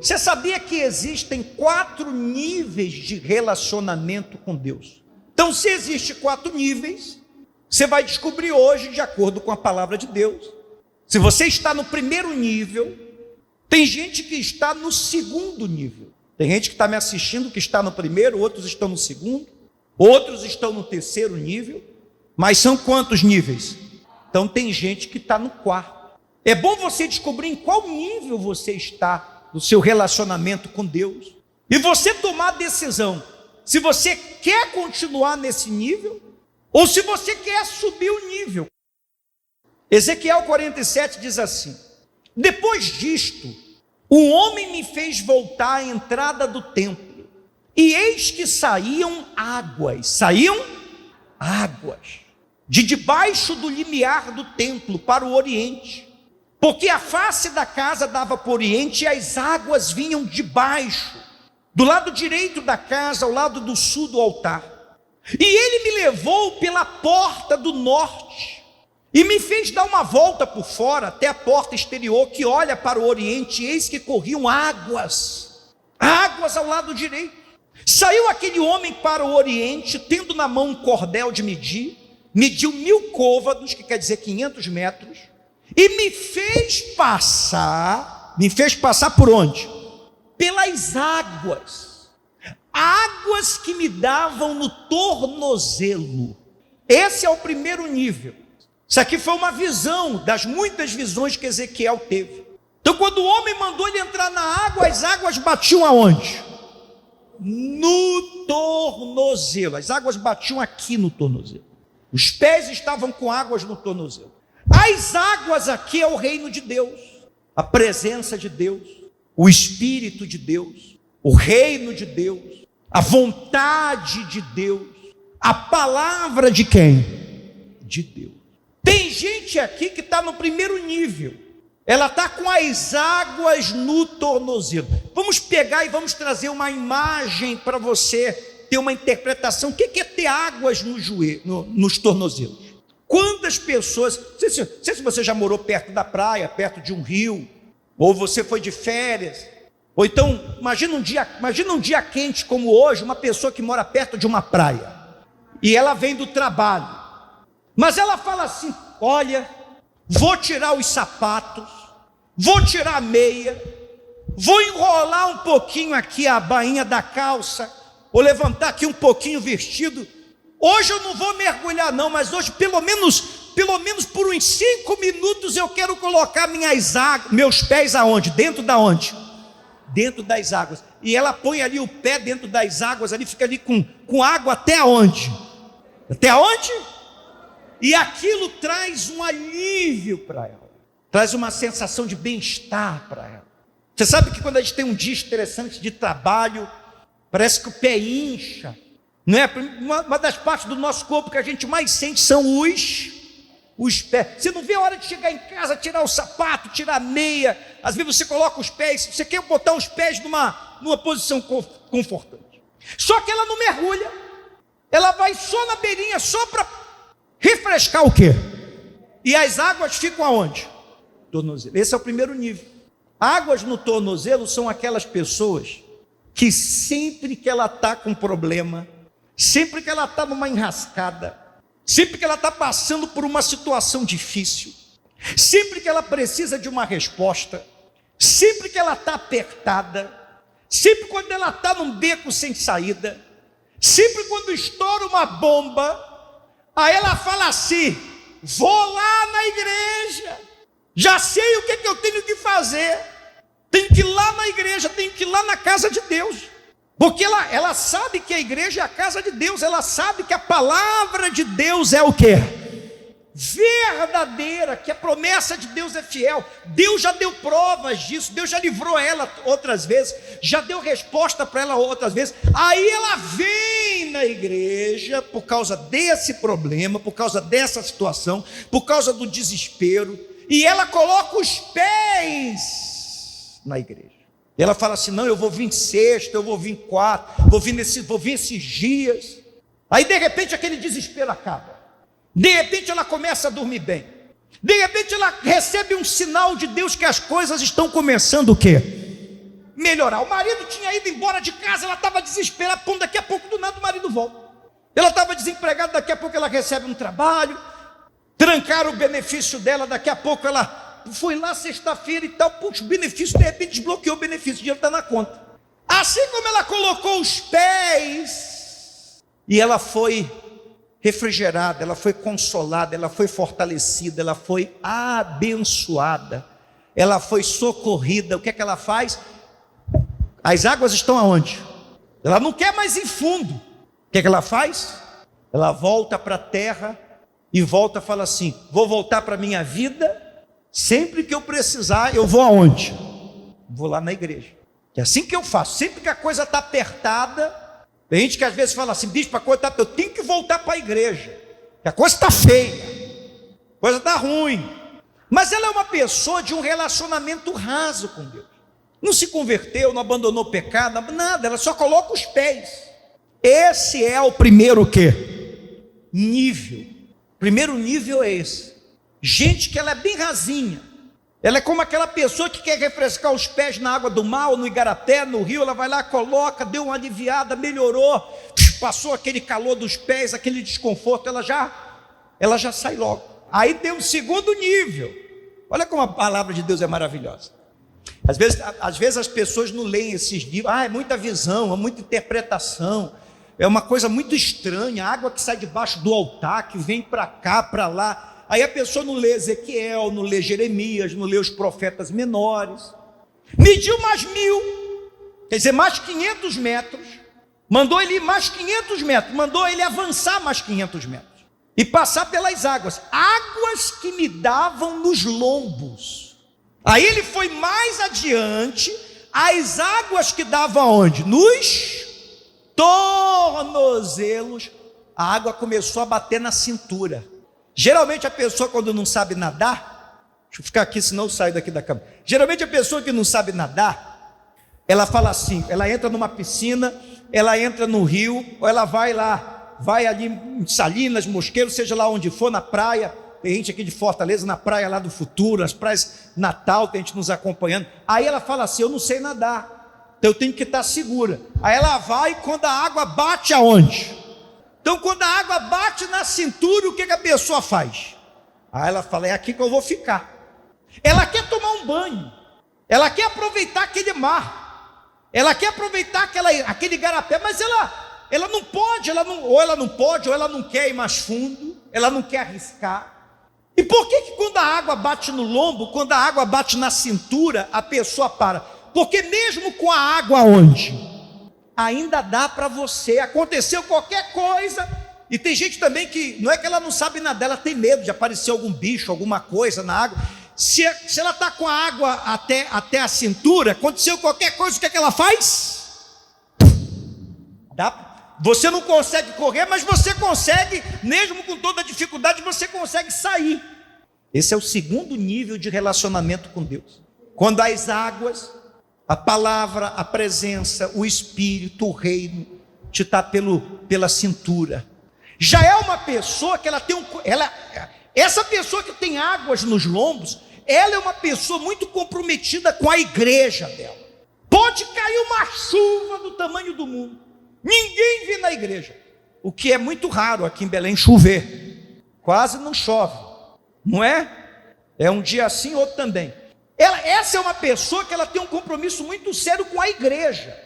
Você sabia que existem 4 níveis de relacionamento com Deus? Então, se existem 4 níveis, você vai descobrir hoje, de acordo com a palavra de Deus. Se você está no primeiro nível, tem gente que está no segundo nível. Tem gente que está me assistindo que está no primeiro, outros estão no segundo, outros estão no terceiro nível. Mas são quantos níveis? Então tem gente que está no quarto. É bom você descobrir em qual nível você está no seu relacionamento com Deus. E você tomar a decisão, se você quer continuar nesse nível, ou se você quer subir o nível. Ezequiel 47 diz assim: depois disto, o homem me fez voltar à entrada do templo, e eis que saíam águas, de debaixo do limiar do templo para o oriente, porque a face da casa dava para o oriente, e as águas vinham de baixo, do lado direito da casa, ao lado do sul do altar. E ele me levou pela porta do norte, e me fez dar uma volta por fora, até a porta exterior, que olha para o oriente, e eis que corriam águas ao lado direito. Saiu aquele homem para o oriente, tendo na mão um cordel de medir, mediu 1000 côvados, que quer dizer 500 metros, e me fez passar por onde? Pelas águas que me davam no tornozelo. Esse é o primeiro nível. Isso aqui foi uma visão das muitas visões que Ezequiel teve. Então, quando o homem mandou ele entrar na água, as águas batiam aonde? No tornozelo. As águas batiam aqui no tornozelo. Os pés estavam com águas no tornozelo. As águas aqui é o reino de Deus, a presença de Deus, o Espírito de Deus, o reino de Deus, a vontade de Deus, a palavra de quem? De Deus. Tem gente aqui que está no primeiro nível, ela está com as águas no tornozelo. Vamos pegar e vamos trazer uma imagem para você ter uma interpretação. O que é ter águas no joelho, nos tornozelos? Quantas pessoas, não sei se você já morou perto da praia, perto de um rio, ou você foi de férias, ou então, imagina um dia quente como hoje, uma pessoa que mora perto de uma praia, e ela vem do trabalho, mas ela fala assim: olha, vou tirar os sapatos, vou tirar a meia, vou enrolar um pouquinho aqui a bainha da calça, ou levantar aqui um pouquinho o vestido. Hoje eu não vou mergulhar não, mas hoje pelo menos por uns 5 minutos eu quero colocar meus pés aonde? Dentro da onde? Dentro das águas. E ela põe ali o pé dentro das águas, ali fica ali com água até onde? Até onde? E aquilo traz um alívio para ela, traz uma sensação de bem-estar para ela. Você sabe que quando a gente tem um dia estressante de trabalho, parece que o pé incha, não é? Uma das partes do nosso corpo que a gente mais sente são os pés. Você não vê a hora de chegar em casa, tirar o sapato, tirar a meia. Às vezes você coloca os pés, você quer botar os pés numa posição confortante. Só que ela não mergulha, ela vai só na beirinha, só para refrescar o quê? E as águas ficam aonde? Tornozelo. Esse é o primeiro nível. Águas no tornozelo são aquelas pessoas que sempre que ela está com problema, sempre que ela está numa enrascada, sempre que ela está passando por uma situação difícil, sempre que ela precisa de uma resposta, sempre que ela está apertada, sempre quando ela está num beco sem saída, sempre quando estoura uma bomba, aí ela fala assim: vou lá na igreja, já sei o que eu tenho que fazer, tenho que ir lá na igreja, tenho que ir lá na casa de Deus, porque ela sabe que a igreja é a casa de Deus, ela sabe que a palavra de Deus é o quê? Verdadeira, que a promessa de Deus é fiel. Deus já deu provas disso, Deus já livrou ela outras vezes, já deu resposta para ela outras vezes. Aí ela vem na igreja por causa desse problema, por causa dessa situação, por causa do desespero, e ela coloca os pés na igreja. Ela fala assim: não, eu vou vir sexta, eu vou vir quarta, vou vir esses dias. Aí de repente aquele desespero acaba, de repente ela começa a dormir bem, de repente ela recebe um sinal de Deus que as coisas estão começando o quê? melhorar. O marido tinha ido embora de casa, ela estava desesperada, pô, daqui a pouco do nada o marido volta. Ela estava desempregada, daqui a pouco ela recebe um trabalho, trancaram o benefício dela, daqui a pouco ela foi lá sexta-feira e tal, puxa, o benefício, de repente desbloqueou o benefício, o dinheiro está na conta. Assim como ela colocou os pés, e ela foi refrigerada, ela foi consolada, ela foi fortalecida, ela foi abençoada, ela foi socorrida. O que é que ela faz? As águas estão aonde? Ela não quer mais ir fundo. O que é que ela faz? Ela volta para a terra e volta e fala assim: vou voltar para a minha vida, sempre que eu precisar, eu vou aonde? Vou lá na igreja. É assim que eu faço, sempre que a coisa está apertada. Tem gente que às vezes fala assim: bispo, a coisa está, eu tenho que voltar para a igreja, que a coisa está feia, a coisa está ruim. Mas ela é uma pessoa de um relacionamento raso com Deus. Não se converteu, não abandonou o pecado, nada, ela só coloca os pés. Esse é o primeiro quê? Nível. O primeiro nível é esse. Gente que ela é bem rasinha. Ela é como aquela pessoa que quer refrescar os pés na água do mar, no igarapé, no rio. Ela vai lá, coloca, deu uma aliviada, melhorou, passou aquele calor dos pés, aquele desconforto, ela já sai logo. Aí tem um segundo nível. Olha como a palavra de Deus é maravilhosa. Às vezes as pessoas não leem esses livros. É muita visão, é muita interpretação, é uma coisa muito estranha, a água que sai debaixo do altar, que vem para cá, para lá. Aí a pessoa não lê Ezequiel, não lê Jeremias, não lê os profetas menores. Mediu mais 1000, quer dizer, mais 500 metros. Mandou ele ir mais 500 metros, mandou ele avançar mais 500 metros e passar pelas águas que me davam nos lombos. Aí ele foi mais adiante, as águas que davam aonde? Nos tornozelos. A água começou a bater na cintura. Geralmente a pessoa, quando não sabe nadar, deixa eu ficar aqui, senão eu saio daqui da cama. Geralmente a pessoa que não sabe nadar, ela fala assim, ela entra numa piscina, ela entra no rio, ou ela vai lá, vai ali em Salinas, Mosqueiro, seja lá onde for, na praia. Tem gente aqui de Fortaleza, na praia lá do Futuro, nas praias Natal, tem gente nos acompanhando. Aí ela fala assim: eu não sei nadar, então eu tenho que estar segura. Aí ela vai, quando a água bate aonde? Então quando a água bate na cintura, o que a pessoa faz? Aí ela fala: é aqui que eu vou ficar. Ela quer tomar um banho, ela quer aproveitar aquele mar, ela quer aproveitar aquele igarapé, mas ela não pode, ou ela não quer ir mais fundo, ela não quer arriscar. E por que quando a água bate no lombo, quando a água bate na cintura, a pessoa para? Porque mesmo com a água onde? Ainda dá para você, aconteceu qualquer coisa. E tem gente também que, não é que ela não sabe nadar, ela tem medo de aparecer algum bicho, alguma coisa na água. Se ela está com a água até a cintura, aconteceu qualquer coisa, o que ela faz? Você não consegue correr, mas você consegue, mesmo com toda a dificuldade, você consegue sair. Esse é o segundo nível de relacionamento com Deus. Quando as águas, a palavra, a presença, o Espírito, o reino, te está pela cintura. Já é uma pessoa que ela tem essa pessoa que tem águas nos lombos, ela é uma pessoa muito comprometida com a igreja dela. Pode cair uma chuva do tamanho do mundo, ninguém vê na igreja, o que é muito raro aqui em Belém chover, quase não chove, não é? É um dia assim, outro também. Essa é uma pessoa que ela tem um compromisso muito sério com a igreja.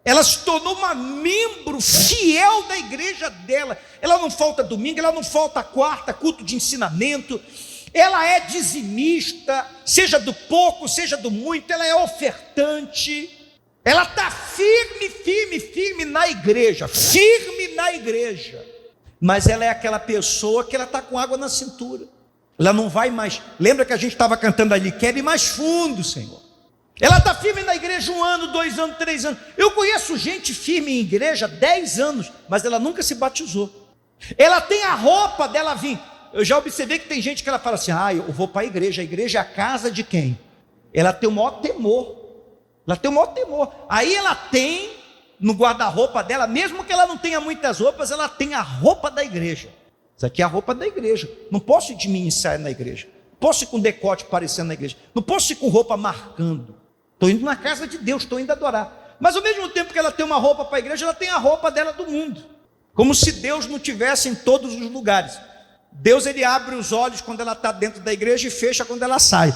Ela se tornou uma membro fiel da igreja dela. Ela não falta domingo, ela não falta quarta, culto de ensinamento. Ela é dizimista, seja do pouco, seja do muito, ela é ofertante. Ela está firme na igreja, mas ela é aquela pessoa que ela está com água na cintura, ela não vai mais. Lembra que a gente estava cantando ali: quer ir mais fundo, Senhor. Ela está firme na igreja 1 ano, 2 anos, 3 anos. Eu conheço gente firme em igreja 10 anos, mas ela nunca se batizou. Ela tem a roupa dela vir. Eu já observei que tem gente que ela fala assim: eu vou para a igreja é a casa de quem? Ela tem o maior temor. Aí ela tem no guarda-roupa dela, mesmo que ela não tenha muitas roupas, ela tem a roupa da igreja. Isso aqui é a roupa da igreja. Não posso ir de mini saia na igreja, não posso ir com decote parecendo na igreja, não posso ir com roupa marcando. Estou indo na casa de Deus, estou indo adorar. Mas ao mesmo tempo que ela tem uma roupa para a igreja, ela tem a roupa dela do mundo. Como se Deus não tivesse em todos os lugares. Deus, ele abre os olhos quando ela está dentro da igreja e fecha quando ela sai.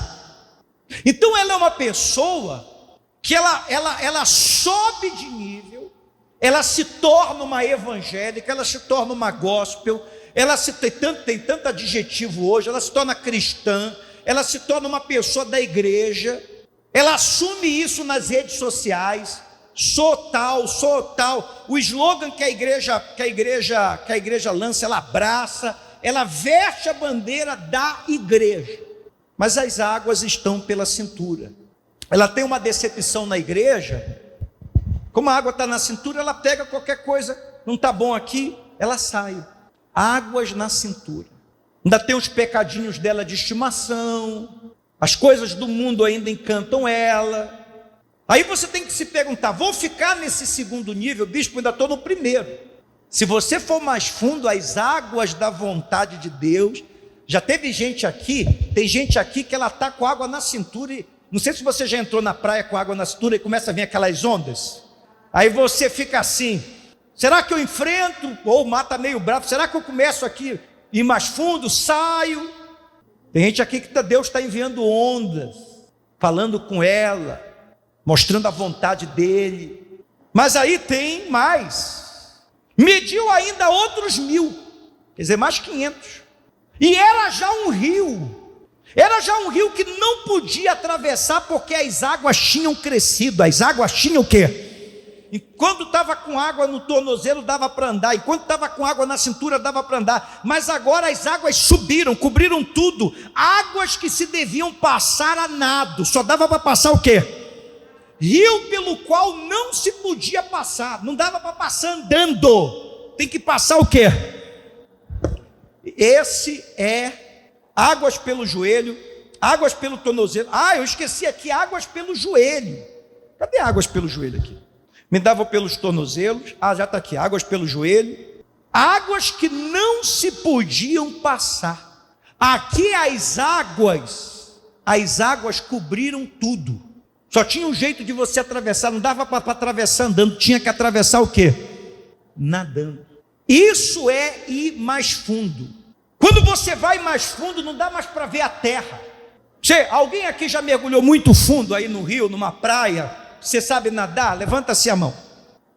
Então ela é uma pessoa que ela sobe de nível, ela se torna uma evangélica, ela se torna uma gospel, tem tanto adjetivo hoje, ela se torna cristã, ela se torna uma pessoa da igreja, ela assume isso nas redes sociais, sou tal, o slogan que a igreja lança, ela abraça, ela veste a bandeira da igreja, mas as águas estão pela cintura. Ela tem uma decepção na igreja, como a água está na cintura, ela pega qualquer coisa, não está bom aqui, ela sai. Águas na cintura. Ainda tem os pecadinhos dela de estimação, as coisas do mundo ainda encantam ela. Aí você tem que se perguntar, vou ficar nesse segundo nível? Bispo, ainda estou no primeiro. Se você for mais fundo, as águas da vontade de Deus, já teve gente aqui, tem gente aqui que ela está com água na cintura, e não sei se você já entrou na praia com água na cintura e começa a vir aquelas ondas, aí você fica assim, será que eu enfrento, ou mata meio bravo, será que eu começo aqui, ir mais fundo, saio? Tem gente aqui que Deus está enviando ondas, falando com ela, mostrando a vontade dele, mas aí tem mais, mediu ainda outros 1000, quer dizer, mais 500, e era já um rio que não podia atravessar, porque as águas tinham crescido, as águas tinham o quê? Enquanto estava com água no tornozelo dava para andar, enquanto estava com água na cintura dava para andar, mas agora as águas subiram, cobriram tudo, águas que se deviam passar a nado, só dava para passar o quê? Rio pelo qual não se podia passar, não dava para passar andando, tem que passar o quê? Esse é águas pelo joelho, águas pelo tornozelo. Eu esqueci aqui, águas pelo joelho. Cadê águas pelo joelho aqui? Me dava pelos tornozelos, já está aqui, águas pelo joelho, águas que não se podiam passar. Aqui as águas cobriram tudo, só tinha um jeito de você atravessar, não dava para atravessar andando, tinha que atravessar o quê? Nadando. Isso é ir mais fundo. Quando você vai mais fundo, não dá mais para ver a terra. Alguém aqui já mergulhou muito fundo aí no rio, numa praia? Você sabe nadar? Levanta-se a mão.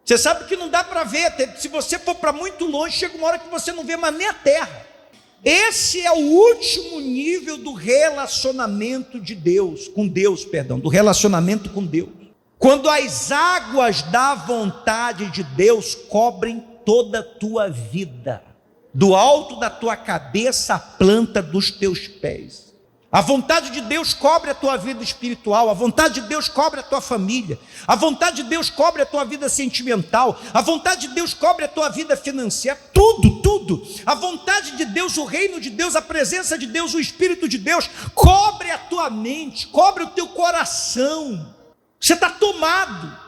Você sabe que não dá para ver, se você for para muito longe, chega uma hora que você não vê mais nem a terra. Esse é o último nível do relacionamento de Deus, do relacionamento com Deus. Quando as águas da vontade de Deus cobrem toda a tua vida, do alto da tua cabeça à planta dos teus pés. A vontade de Deus cobre a tua vida espiritual, a vontade de Deus cobre a tua família, a vontade de Deus cobre a tua vida sentimental, a vontade de Deus cobre a tua vida financeira, tudo. A vontade de Deus, o reino de Deus, a presença de Deus, o Espírito de Deus, cobre a tua mente, cobre o teu coração. Você está tomado,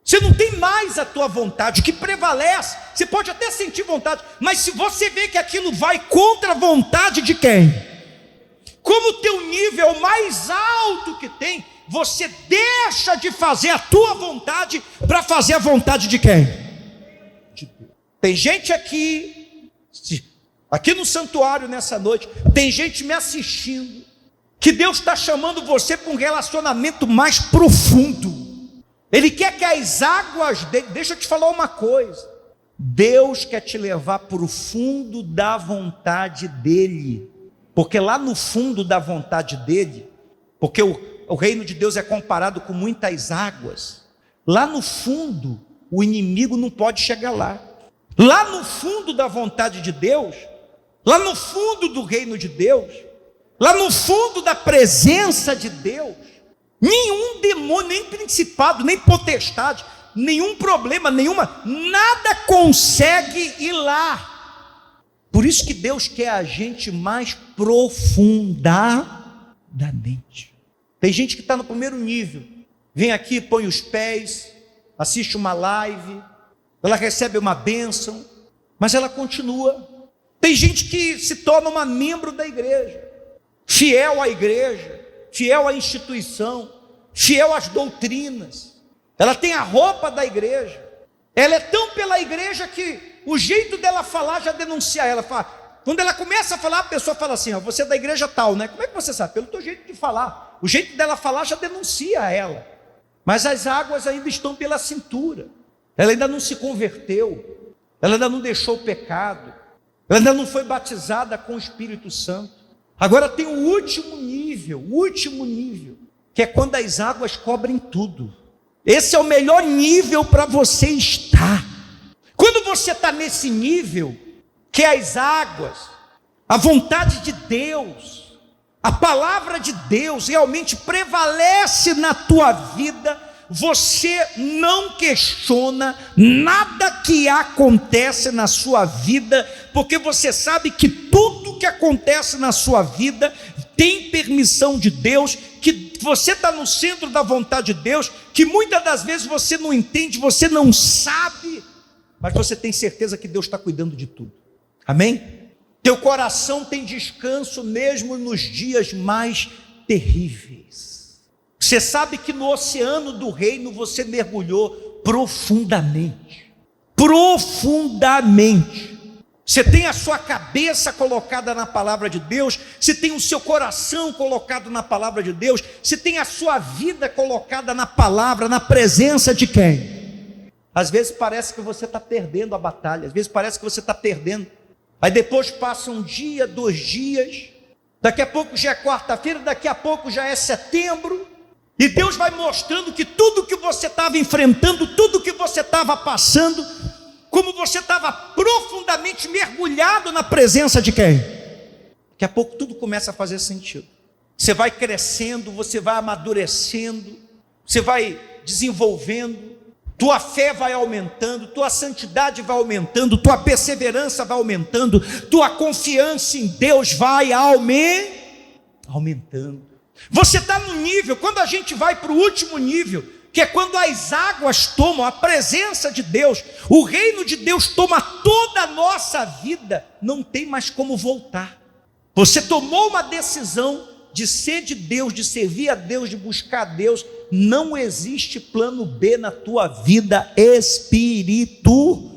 você não tem mais a tua vontade, o que prevalece, você pode até sentir vontade, mas se você vê que aquilo vai contra a vontade de quem? Como o teu nível é o mais alto que tem, você deixa de fazer a tua vontade para fazer a vontade de quem? De Deus. Tem gente aqui no santuário nessa noite, tem gente me assistindo, que Deus está chamando você para um relacionamento mais profundo. Ele quer que as águas dele, deixa eu te falar uma coisa, Deus quer te levar para o fundo da vontade dele. Porque lá no fundo da vontade dele, porque o reino de Deus é comparado com muitas águas, lá no fundo o inimigo não pode chegar lá. Lá no fundo da vontade de Deus, lá no fundo do reino de Deus, lá no fundo da presença de Deus, nenhum demônio, nem principado, nem potestade, nenhum problema, nada consegue ir lá. Por isso que Deus quer a gente mais profundamente. Tem gente que está no primeiro nível, vem aqui, põe os pés, assiste uma live, ela recebe uma bênção, mas ela continua. Tem gente que se torna uma membro da igreja, fiel à igreja, fiel à instituição, fiel às doutrinas, ela tem a roupa da igreja, ela é tão pela igreja que o jeito dela falar já denuncia ela. Quando ela começa a falar, a pessoa fala assim: ó, você é da igreja tal, né? Como é que você sabe? Pelo teu jeito de falar. O jeito dela falar já denuncia ela. Mas as águas ainda estão pela cintura. Ela ainda não se converteu, ela ainda não deixou o pecado, ela ainda não foi batizada com o Espírito Santo. Agora tem o último nível, que é quando as águas cobrem tudo. Esse é o melhor nível para você estar. Quando você está nesse nível, que é as águas, a vontade de Deus, a palavra de Deus realmente prevalece na tua vida, você não questiona nada que acontece na sua vida, porque você sabe que tudo que acontece na sua vida tem permissão de Deus, que você está no centro da vontade de Deus, que muitas das vezes você não entende, você não sabe, mas você tem certeza que Deus está cuidando de tudo. Amém? Teu coração tem descanso mesmo nos dias mais terríveis. Você sabe que no oceano do reino você mergulhou profundamente. Você tem a sua cabeça colocada na palavra de Deus, você tem o seu coração colocado na palavra de Deus, você tem a sua vida colocada na palavra, na presença de quem? Às vezes parece que você está perdendo a batalha, às vezes parece que você está perdendo. Aí depois passa um dia, 2 dias, daqui a pouco já é quarta-feira, daqui a pouco já é setembro, e Deus vai mostrando que tudo que você estava enfrentando, tudo que você estava passando, como você estava profundamente mergulhado na presença de quem? Daqui a pouco tudo começa a fazer sentido. Você vai crescendo, você vai amadurecendo, você vai desenvolvendo, tua fé vai aumentando, tua santidade vai aumentando, tua perseverança vai aumentando, tua confiança em Deus vai aumentando. Você está no nível, quando a gente vai para o último nível, que é quando as águas tomam a presença de Deus, o reino de Deus toma toda a nossa vida, não tem mais como voltar. Você tomou uma decisão de ser de Deus, de servir a Deus, de buscar a Deus, não existe plano B na tua vida. Espírito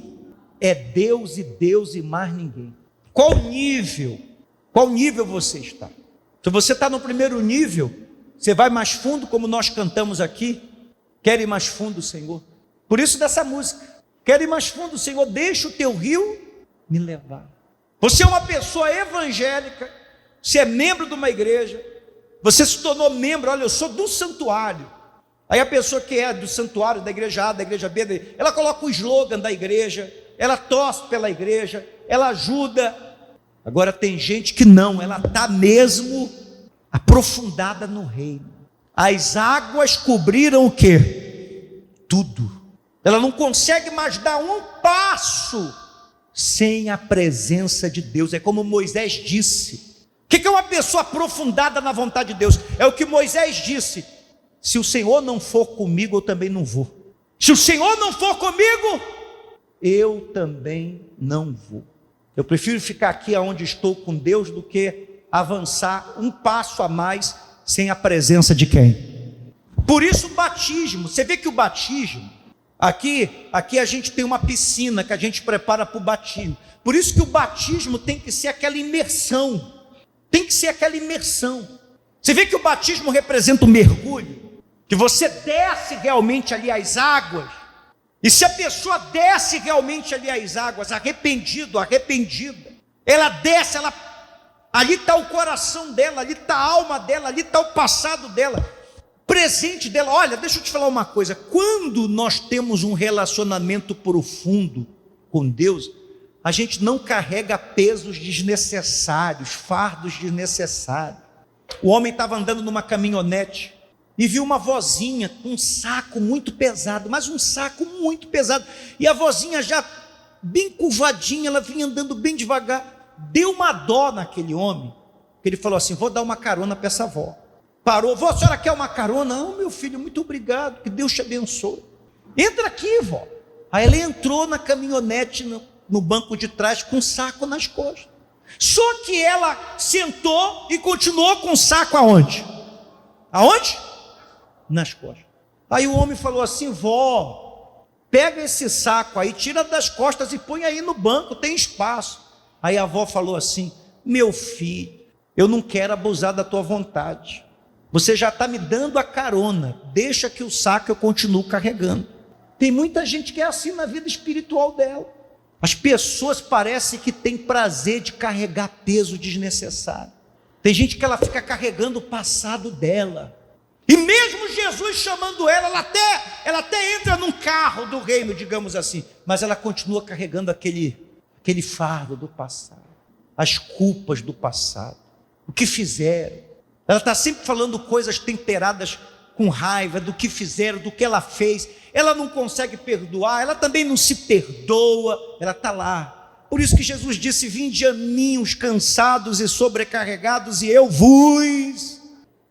é Deus e mais ninguém. Qual nível você está? Se você está no primeiro nível, você vai mais fundo, como nós cantamos aqui. Quero ir mais fundo, Senhor. Por isso dessa música, quero ir mais fundo, Senhor, deixa o teu rio me levar. Você é uma pessoa evangélica, você é membro de uma igreja, você se tornou membro, olha, eu sou do santuário. Aí a pessoa que é do santuário, da igreja A, da igreja B, ela coloca o slogan da igreja, ela torce pela igreja, ela ajuda. Agora tem gente que não, ela está mesmo aprofundada no reino. As águas cobriram o quê? Tudo. Ela não consegue mais dar um passo sem a presença de Deus. É como Moisés disse. O que é uma pessoa aprofundada na vontade de Deus? É o que Moisés disse: se o Senhor não for comigo, eu também não vou. Se o Senhor não for comigo, eu também não vou. Eu prefiro ficar aqui onde estou com Deus do que avançar um passo a mais sem a presença de quem? Por isso o batismo, você vê que o batismo, aqui a gente tem uma piscina que a gente prepara para o batismo. Por isso que o batismo tem que ser aquela imersão. Você vê que o batismo representa o mergulho, que você desce realmente ali as águas. E se a pessoa desce realmente ali as águas, arrependida, ela desce, ali está o coração dela, ali está a alma dela, ali está o passado dela, presente dela. Olha, deixa eu te falar uma coisa, quando nós temos um relacionamento profundo com Deus, a gente não carrega pesos desnecessários, fardos desnecessários. O homem estava andando numa caminhonete e viu uma vozinha com um saco muito pesado, mas um saco muito pesado, e a vozinha já bem curvadinha, ela vinha andando bem devagar. Deu uma dó naquele homem, que ele falou assim: vou dar uma carona para essa avó. Parou: vó, a senhora quer uma carona? Não, meu filho, muito obrigado, que Deus te abençoe. Entra aqui, vó. Aí ela entrou na caminhonete, no banco de trás, com um saco nas costas. Só que ela sentou e continuou com o saco aonde? nas costas. Aí o homem falou assim: vó, pega esse saco aí, tira das costas e põe aí no banco, tem espaço. Aí a avó falou assim: meu filho, eu não quero abusar da tua vontade, você já está me dando a carona, deixa que o saco eu continuo carregando. Tem muita gente que é assim na vida espiritual dela. As pessoas parecem que têm prazer de carregar peso desnecessário. Tem gente que ela fica carregando o passado dela, e mesmo Jesus chamando ela, ela até entra num carro do reino, digamos assim, mas ela continua carregando aquele fardo do passado, as culpas do passado, o que fizeram. Ela está sempre falando coisas temperadas com raiva do que fizeram, do que ela fez. Ela não consegue perdoar, ela também não se perdoa, ela está lá. Por isso que Jesus disse: vinde a mim os cansados e sobrecarregados, e eu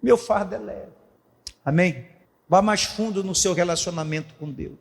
meu fardo é leve. Amém? Vá mais fundo no seu relacionamento com Deus.